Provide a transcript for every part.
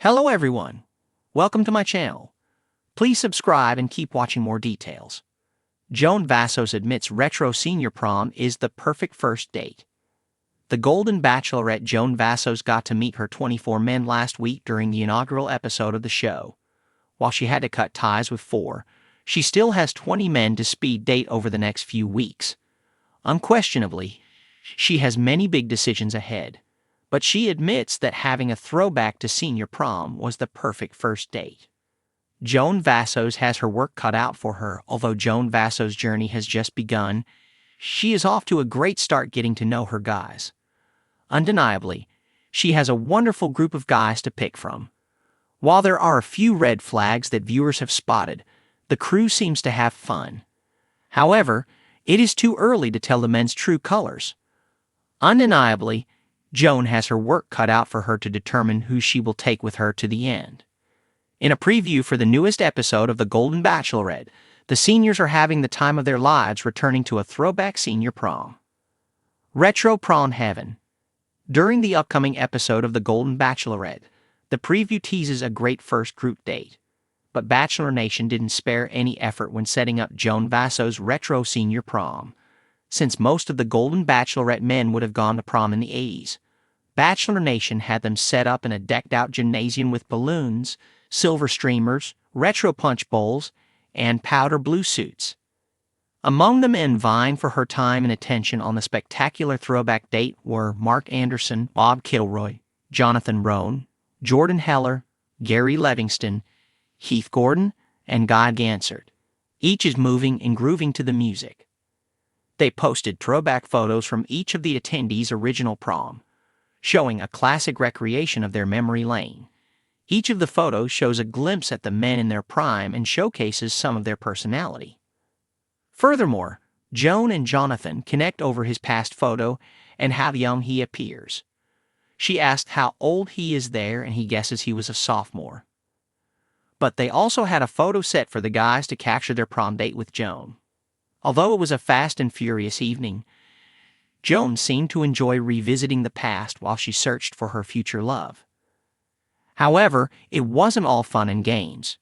Hello everyone. Welcome to my channel. Please subscribe and keep watching more details. Joan Vassos admits retro senior prom is the perfect first date. The Golden Bachelorette Joan Vassos got to meet her 24 men last week during the inaugural episode of the show. While she had to cut ties with 4, she still has 20 men to speed date over the next few weeks. Unquestionably, she has many big decisions ahead. But she admits that having a throwback to senior prom was the perfect first date. Joan Vassos has her work cut out for her. Although Joan Vassos' journey has just begun, she is off to a great start getting to know her guys. Undeniably, she has a wonderful group of guys to pick from. While there are a few red flags that viewers have spotted, the crew seems to have fun. However, it is too early to tell the men's true colors. Undeniably, Joan has her work cut out for her to determine who she will take with her to the end. In a preview for the newest episode of The Golden Bachelorette, the seniors are having the time of their lives returning to a throwback senior prom. Retro Prom Heaven. During the upcoming episode of The Golden Bachelorette, the preview teases a great first group date. But Bachelor Nation didn't spare any effort when setting up Joan Vassos' retro senior prom. Since most of the Golden Bachelorette men would have gone to prom in the 80s, Bachelor Nation had them set up in a decked-out gymnasium with balloons, silver streamers, retro punch bowls, and powder blue suits. Among the men vying for her time and attention on the spectacular throwback date were Mark Anderson, Bob Kilroy, Jonathan Roan, Jordan Heller, Gary Livingston, Heath Gordon, and Guy Gansert. Each is moving and grooving to the music. They posted throwback photos from each of the attendees' original prom, showing a classic recreation of their memory lane. Each of the photos shows a glimpse at the men in their prime and showcases some of their personality. Furthermore, Joan and Jonathan connect over his past photo and how young he appears. She asked how old he is there, and he guesses he was a sophomore. But they also had a photo set for the guys to capture their prom date with Joan. Although it was a fast and furious evening, Joan seemed to enjoy revisiting the past while she searched for her future love. However, it wasn't all fun and games.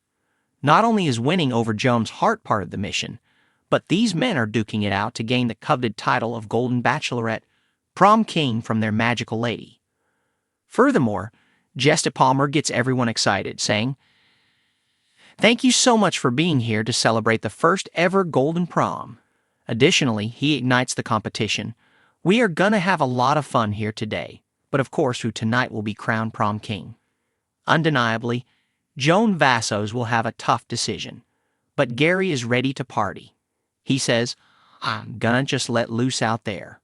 Not only is winning over Joan's heart part of the mission, but these men are duking it out to gain the coveted title of Golden Bachelorette Prom King from their magical lady. Furthermore, Jesse Palmer gets everyone excited, saying, "Thank you so much for being here to celebrate the first ever Golden Prom." Additionally, he ignites the competition. "We are gonna have a lot of fun here today, but of course who tonight will be crowned Prom King." Undeniably, Joan Vassos will have a tough decision, but Gary is ready to party. He says, "I'm gonna just let loose out there."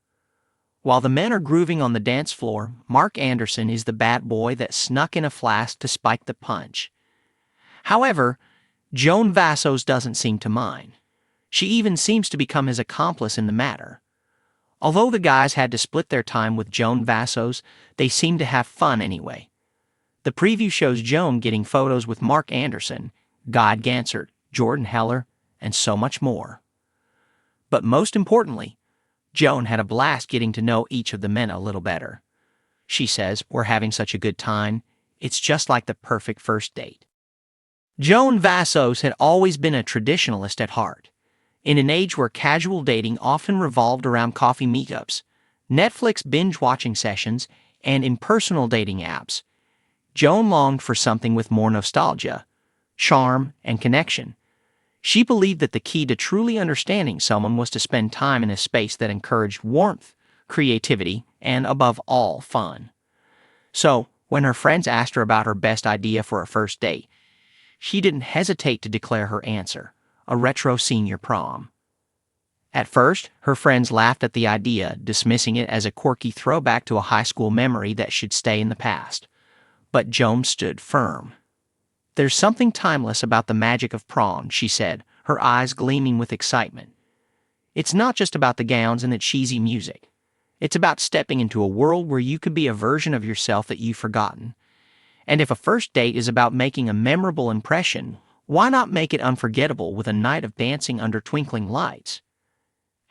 While the men are grooving on the dance floor, Mark Anderson is the bad boy that snuck in a flask to spike the punch. However, Joan Vassos doesn't seem to mind. She even seems to become his accomplice in the matter. Although the guys had to split their time with Joan Vassos, they seem to have fun anyway. The preview shows Joan getting photos with Mark Anderson, Guy Gansert, Jordan Heller, and so much more. But most importantly, Joan had a blast getting to know each of the men a little better. She says, "We're having such a good time. It's just like the perfect first date." Joan Vassos had always been a traditionalist at heart. In an age where casual dating often revolved around coffee meetups, Netflix binge-watching sessions, and impersonal dating apps, Joan longed for something with more nostalgia, charm, and connection. She believed that the key to truly understanding someone was to spend time in a space that encouraged warmth, creativity, and above all, fun. So, when her friends asked her about her best idea for a first date, she didn't hesitate to declare her answer: a retro senior prom. At first, her friends laughed at the idea, dismissing it as a quirky throwback to a high school memory that should stay in the past. But Joan stood firm. "There's something timeless about the magic of prom," she said, her eyes gleaming with excitement. "It's not just about the gowns and the cheesy music. It's about stepping into a world where you could be a version of yourself that you've forgotten. And if a first date is about making a memorable impression, why not make it unforgettable with a night of dancing under twinkling lights?"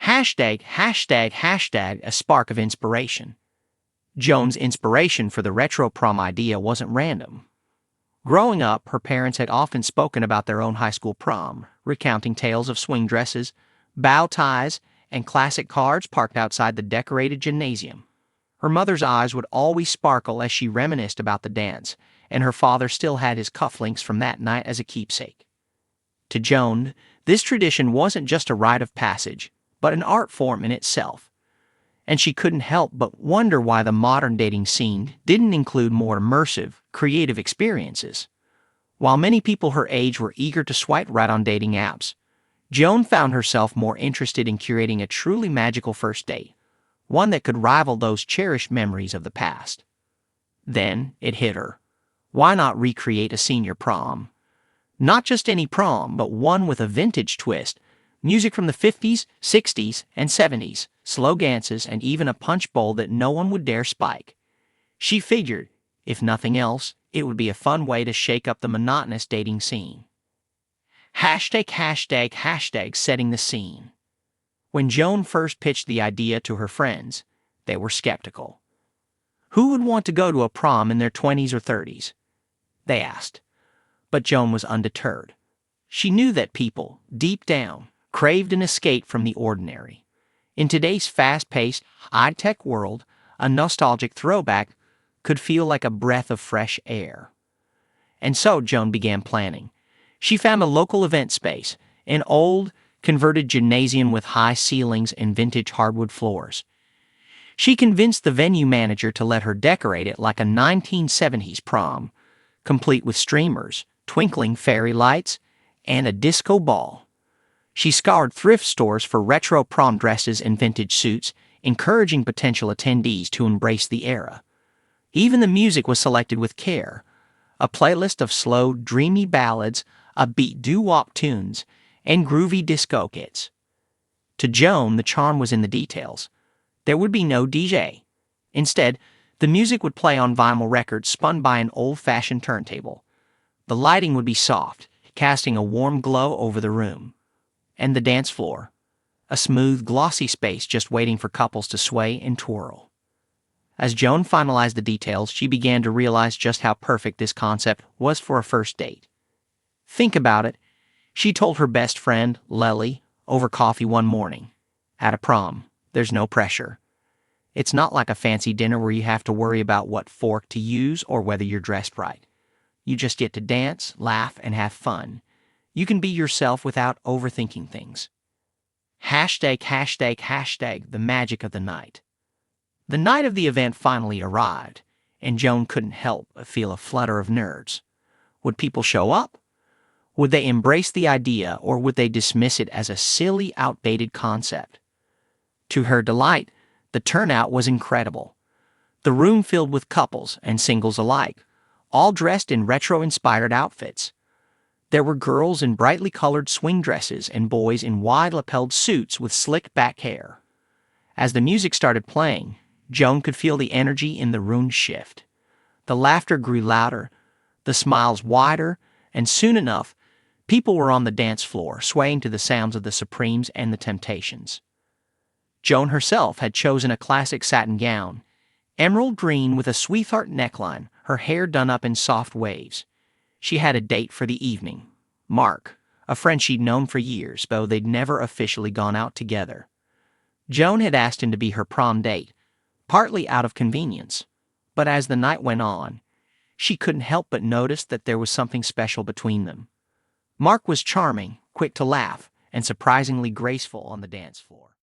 #, a spark of inspiration. Joan's inspiration for the retro prom idea wasn't random. Growing up, her parents had often spoken about their own high school prom, recounting tales of swing dresses, bow ties, and classic cars parked outside the decorated gymnasium. Her mother's eyes would always sparkle as she reminisced about the dance, and her father still had his cufflinks from that night as a keepsake. To Joan, this tradition wasn't just a rite of passage, but an art form in itself. And she couldn't help but wonder why the modern dating scene didn't include more immersive, creative experiences. While many people her age were eager to swipe right on dating apps, Joan found herself more interested in curating a truly magical first date, one that could rival those cherished memories of the past. Then it hit her. Why not recreate a senior prom? Not just any prom, but one with a vintage twist, music from the 50s, 60s, and 70s, slow dances, and even a punch bowl that no one would dare spike. She figured, if nothing else, it would be a fun way to shake up the monotonous dating scene. ####, setting the scene. When Joan first pitched the idea to her friends, they were skeptical. Who would want to go to a prom in their 20s or 30s? They asked. But Joan was undeterred. She knew that people, deep down, craved an escape from the ordinary. In today's fast-paced, high-tech world, a nostalgic throwback could feel like a breath of fresh air. And so Joan began planning. She found a local event space, an old, converted gymnasium with high ceilings and vintage hardwood floors. She convinced the venue manager to let her decorate it like a 1970s prom, complete with streamers, twinkling fairy lights, and a disco ball. She scoured thrift stores for retro prom dresses and vintage suits, encouraging potential attendees to embrace the era. Even the music was selected with care, a playlist of slow, dreamy ballads, upbeat doo-wop tunes, and groovy disco hits. To Joan, the charm was in the details. There would be no DJ. Instead, the music would play on vinyl records spun by an old-fashioned turntable. The lighting would be soft, casting a warm glow over the room. And the dance floor, a smooth, glossy space just waiting for couples to sway and twirl. As Joan finalized the details, she began to realize just how perfect this concept was for a first date. Think about it. She told her best friend, Lely, over coffee one morning. At a prom, there's no pressure. It's not like a fancy dinner where you have to worry about what fork to use or whether you're dressed right. You just get to dance, laugh, and have fun. You can be yourself without overthinking things. ###, the magic of the night. The night of the event finally arrived, and Joan couldn't help but feel a flutter of nerves. Would people show up? Would they embrace the idea, or would they dismiss it as a silly, outdated concept? To her delight, the turnout was incredible. The room filled with couples and singles alike, all dressed in retro-inspired outfits. There were girls in brightly colored swing dresses and boys in wide-lapelled suits with slicked back hair. As the music started playing, Joan could feel the energy in the room shift. The laughter grew louder, the smiles wider, and soon enough, people were on the dance floor, swaying to the sounds of the Supremes and the Temptations. Joan herself had chosen a classic satin gown, emerald green with a sweetheart neckline, her hair done up in soft waves. She had a date for the evening. Mark, a friend she'd known for years, though they'd never officially gone out together. Joan had asked him to be her prom date, partly out of convenience. But as the night went on, she couldn't help but notice that there was something special between them. Mark was charming, quick to laugh, and surprisingly graceful on the dance floor.